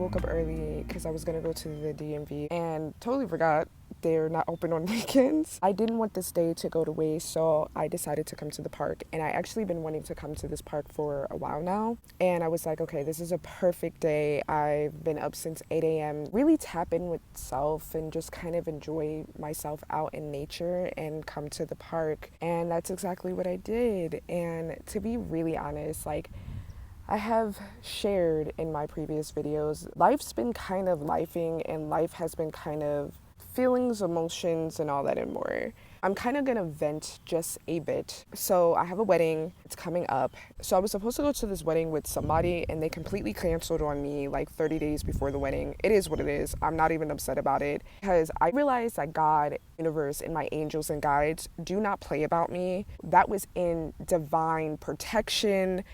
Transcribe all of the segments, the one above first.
woke up early because I was going to go to the DMV and totally forgot they're not open on weekends. I didn't want this day to go to waste, so I decided to come to the park. And I actually been wanting to come to this park for a while now. And I was like, okay, this is a perfect day. I've been up since 8 a.m. Really tap in with self and just kind of enjoy myself out in nature and come to the park. And that's exactly what I did. And to be really honest, like, I have shared in my previous videos, life's been kind of lifing and life has been kind of feelings, emotions, and all that and more. I'm kind of gonna vent just a bit. So I have a wedding, it's coming up. So I was supposed to go to this wedding with somebody and they completely canceled on me like 30 days before the wedding. It is what it is. I'm not even upset about it because I realized that God, universe, and my angels and guides do not play about me. That was in divine protection.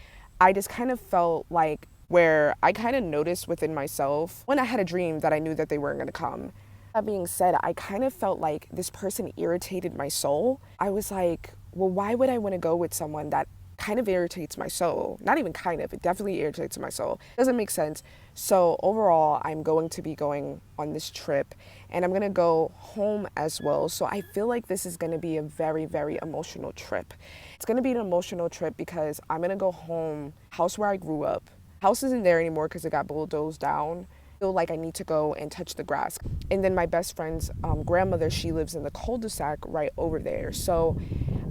I just kind of felt like where I kind of noticed within myself when I had a dream that I knew that they weren't going to come. That being said, I kind of felt like this person irritated my soul. I was like, well, why would I want to go with someone that kind of irritates my soul? Not even kind of, it definitely irritates my soul. Doesn't make sense. So overall, I'm going to be going on this trip and I'm going to go home as well. So I feel like this is going to be a very, very emotional trip. It's going to be an emotional trip because I'm going to go home, house where I grew up. House isn't there anymore because it got bulldozed down. I feel like I need to go and touch the grass. And then my best friend's grandmother, she lives in the cul-de-sac right over there. So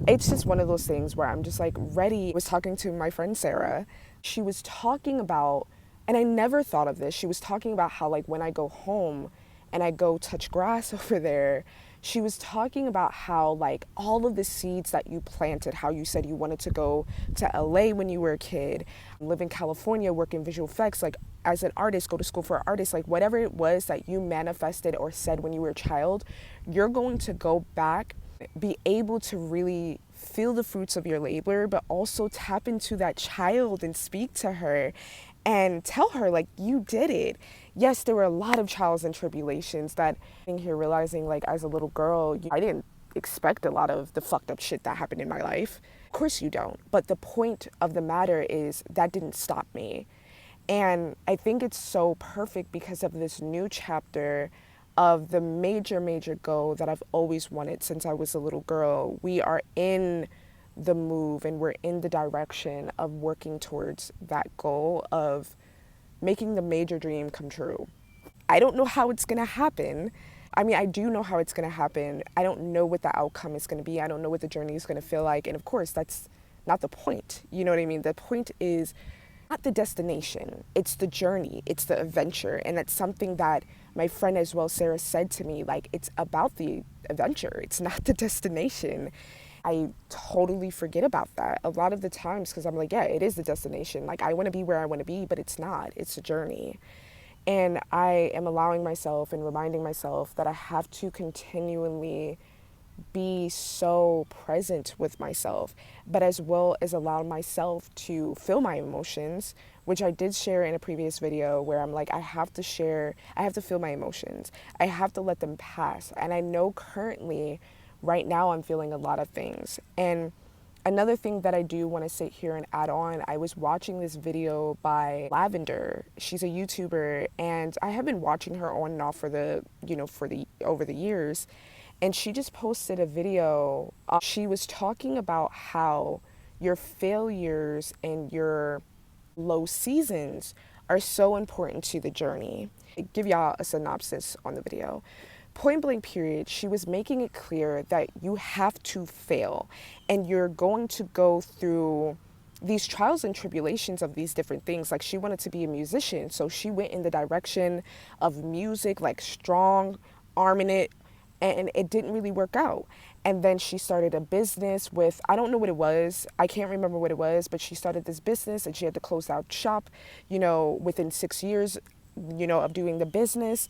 it's just one of those things where I'm just like ready. I was talking to my friend Sarah. She was talking about, and I never thought of this, she was talking about how like when I go home and I go touch grass over there, she was talking about how like all of the seeds that you planted, how you said you wanted to go to LA when you were a kid, live in California, work in visual effects, like as an artist, go to school for artists, like whatever it was that you manifested or said when you were a child, you're going to go back, be able to really feel the fruits of your labor, but also tap into that child and speak to her and tell her like you did it. Yes, there were a lot of trials and tribulations that I'm here realizing like as a little girl, I didn't expect a lot of the fucked up shit that happened in my life. Of course you don't. But the point of the matter is that didn't stop me. And I think it's so perfect because of this new chapter of the major goal that I've always wanted since I was a little girl. We are in the move and we're in the direction of working towards that goal of making the major dream come true. I don't know how it's gonna happen. I mean, I do know how it's gonna happen. I don't know what the outcome is gonna be. I don't know what the journey is gonna feel like. And of course, that's not the point. You know what I mean? The point is not the destination. It's the journey. It's the adventure. And that's something that my friend as well, Sarah, said to me, like, it's about the adventure. It's not the destination. I totally forget about that a lot of the times because I'm like, yeah, it is the destination. Like, I want to be where I want to be, but it's not. It's a journey. And I am allowing myself and reminding myself that I have to continually be so present with myself, but as well as allow myself to feel my emotions, which I did share in a previous video where I'm like, I have to feel my emotions. I have to let them pass. And I know currently, right now, I'm feeling a lot of things. And another thing that I do want to sit here and add on, I was watching this video by Lavender. She's a YouTuber, and I have been watching her on and off over the years. And she just posted a video. She was talking about how your failures and your low seasons are so important to the journey. I'll give y'all a synopsis on the video. Point blank period, she was making it clear that you have to fail and you're going to go through these trials and tribulations of these different things. Like, she wanted to be a musician, so she went in the direction of music, like strong arming it, and it didn't really work out. And then she started a business with, I don't know what it was, I can't remember what it was, but she started this business and she had to close out shop, within 6 years, of doing the business.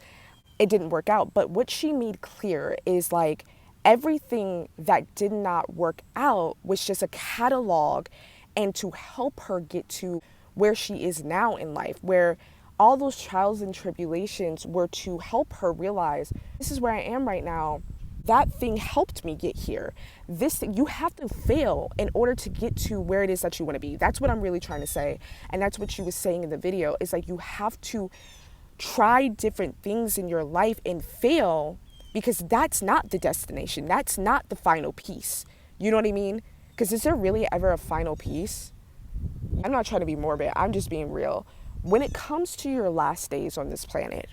It didn't work out. But what she made clear is like everything that did not work out was just a catalog and to help her get to where she is now in life, where all those trials and tribulations were to help her realize, this is where I am right now. That thing helped me get here. You have to fail in order to get to where it is that you want to be. That's what I'm really trying to say. And that's what she was saying in the video, is like, you have to try different things in your life and fail, because that's not the destination. That's not the final piece. You know what I mean? Because is there really ever a final piece? I'm not trying to be morbid. I'm just being real. When it comes to your last days on this planet,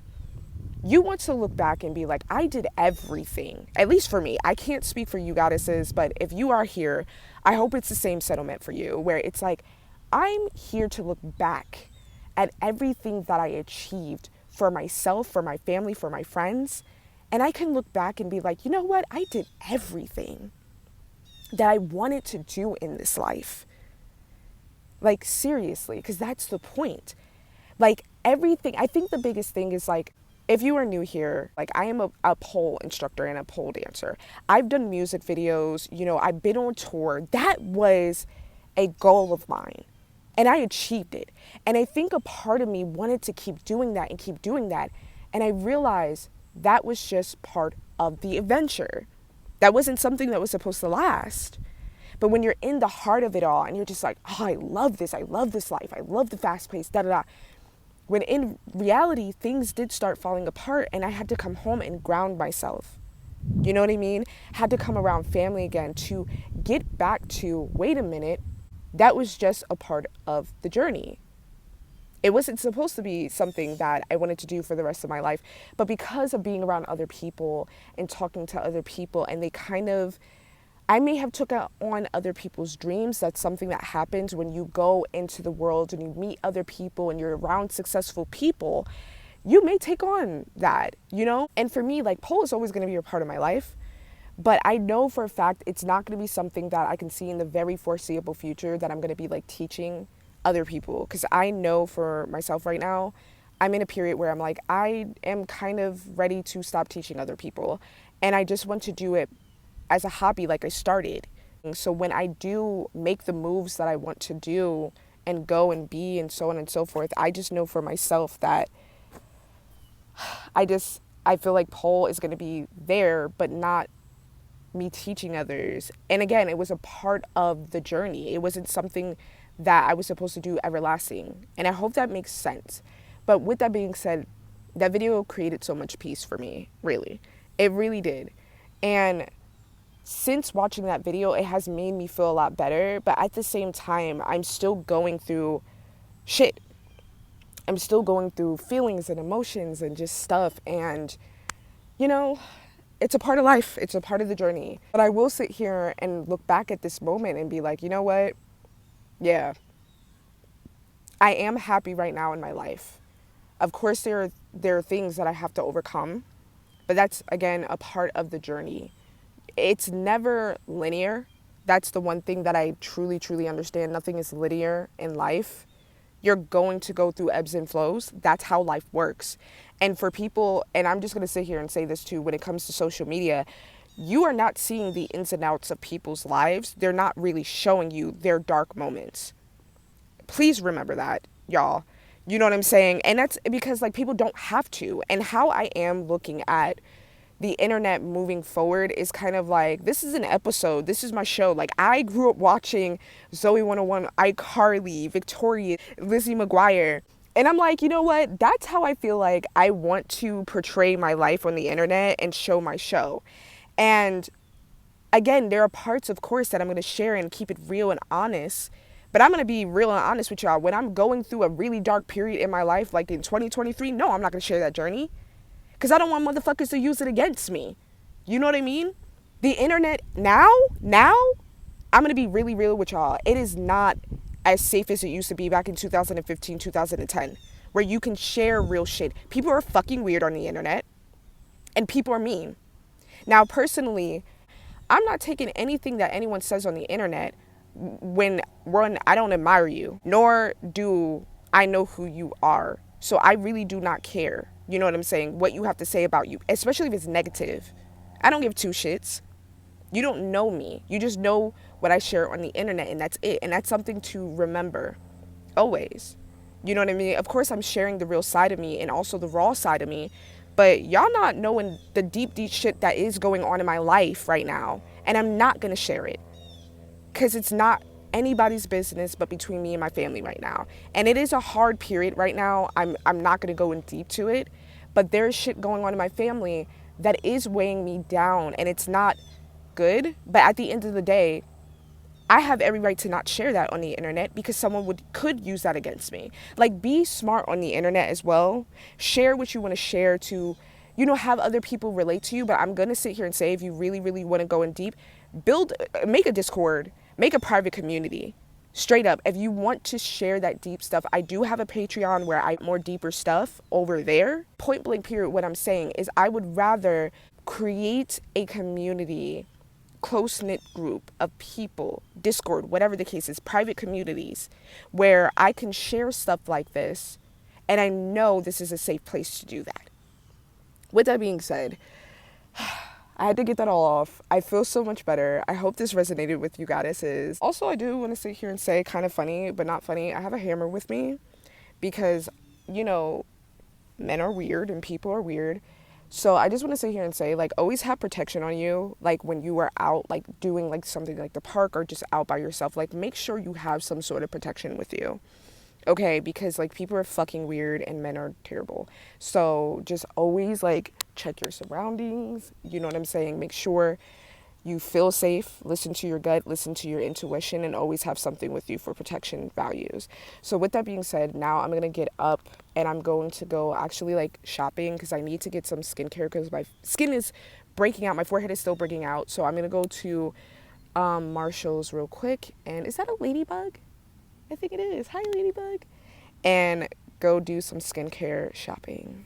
you want to look back and be like, I did everything. At least for me. I can't speak for you goddesses, but if you are here, I hope it's the same settlement for you, where it's like, I'm here to look back at everything that I achieved for myself, for my family, for my friends. And I can look back and be like, you know what? I did everything that I wanted to do in this life. Like, seriously, because that's the point. Like, everything, I think the biggest thing is like, if you are new here, like, I am a pole instructor and a pole dancer. I've done music videos, you know, I've been on tour. That was a goal of mine, and I achieved it. And I think a part of me wanted to keep doing that and keep doing that. And I realized that was just part of the adventure. That wasn't something that was supposed to last. But when you're in the heart of it all and you're just like, oh, I love this life, I love the fast pace, da da da. When in reality, things did start falling apart, and I had to come home and ground myself. You know what I mean? Had to come around family again to get back to, wait a minute, that was just a part of the journey. It wasn't supposed to be something that I wanted to do for the rest of my life. But because of being around other people and talking to other people, and they kind of, I may have took on other people's dreams. That's something that happens when you go into the world and you meet other people and you're around successful people. You may take on that, you know? And for me, like, pole is always going to be a part of my life. But I know for a fact it's not going to be something that I can see in the very foreseeable future that I'm going to be like teaching other people. Because I know for myself right now, I'm in a period where I'm like, I am kind of ready to stop teaching other people. And I just want to do it as a hobby, like I started. So when I do make the moves that I want to do and go and be and so on and so forth, I just know for myself that I feel like pole is going to be there, but not me teaching others. And again, it was a part of the journey. It wasn't something that I was supposed to do everlasting. And I hope that makes sense. But with that being said, that video created so much peace for me, really. It really did. And since watching that video, it has made me feel a lot better. But at the same time, I'm still going through shit. I'm still going through feelings and emotions and just stuff. And, you know, it's a part of life. It's a part of the journey. But I will sit here and look back at this moment and be like, you know what? Yeah. I am happy right now in my life. Of course, there are things that I have to overcome. But that's, again, a part of the journey. It's never linear. That's the one thing that I truly, truly understand. Nothing is linear in life. You're going to go through ebbs and flows. That's how life works. And for people, and I'm just going to sit here and say this too, when it comes to social media, you are not seeing the ins and outs of people's lives. They're not really showing you their dark moments. Please remember that, y'all. You know what I'm saying? And that's because, like, people don't have to. And how I am looking at the internet moving forward is kind of like, this is an episode. This is my show. Like, I grew up watching Zoe 101, iCarly, Victoria, Lizzie McGuire. And I'm like, you know what? That's how I feel like I want to portray my life on the internet and show my show. And again, there are parts, of course, that I'm going to share and keep it real and honest. But I'm going to be real and honest with y'all. When I'm going through a really dark period in my life, like in 2023, no, I'm not going to share that journey. Because I don't want motherfuckers to use it against me. You know what I mean? The internet now, I'm going to be really real with y'all. It is not as safe as it used to be back in 2015, 2010, where you can share real shit. People are fucking weird on the internet, and people are mean. Now, personally, I'm not taking anything that anyone says on the internet when I don't admire you, nor do I know who you are. So I really do not care. You know what I'm saying? What you have to say about you, especially if it's negative. I don't give two shits. You don't know me. You just know what I share on the internet, and that's it. And that's something to remember always. You know what I mean? Of course, I'm sharing the real side of me and also the raw side of me. But y'all not knowing the deep, deep shit that is going on in my life right now. And I'm not going to share it. Because it's not anybody's business but between me and my family right now. And it is a hard period right now. I'm not going to go in deep to it, but there's shit going on in my family that is weighing me down, and it's not good. But at the end of the day, I have every right to not share that on the internet because someone could use that against me. Like, be smart on the internet as well. Share what you want to share to, have other people relate to you. But I'm going to sit here and say, if you really, really want to go in deep, make a Discord, make a private community. Straight up, if you want to share that deep stuff, I do have a Patreon where I more deeper stuff over there. Point blank period, what I'm saying is I would rather create a community, close-knit group of people, Discord, whatever the case is, private communities, where I can share stuff like this, and I know this is a safe place to do that. With that being said, I had to get that all off. I feel so much better. I hope this resonated with you guys. Also, I do want to sit here and say, kind of funny, but not funny, I have a hammer with me because, men are weird and people are weird. So I just want to sit here and say, like, always have protection on you. Like, when you are out, like, doing, like, something like the park or just out by yourself, like, make sure you have some sort of protection with you. Okay? Because, like, people are fucking weird and men are terrible. So just always, like, check your surroundings. You know what I'm saying? Make sure you feel safe, listen to your gut, listen to your intuition, and always have something with you for protection values. So with that being said, now I'm going to get up and I'm going to go actually like shopping because I need to get some skincare because my skin is breaking out. My forehead is still breaking out. So I'm going to go to Marshall's real quick. And is that a ladybug? I think it is. Hi, ladybug. And go do some skincare shopping.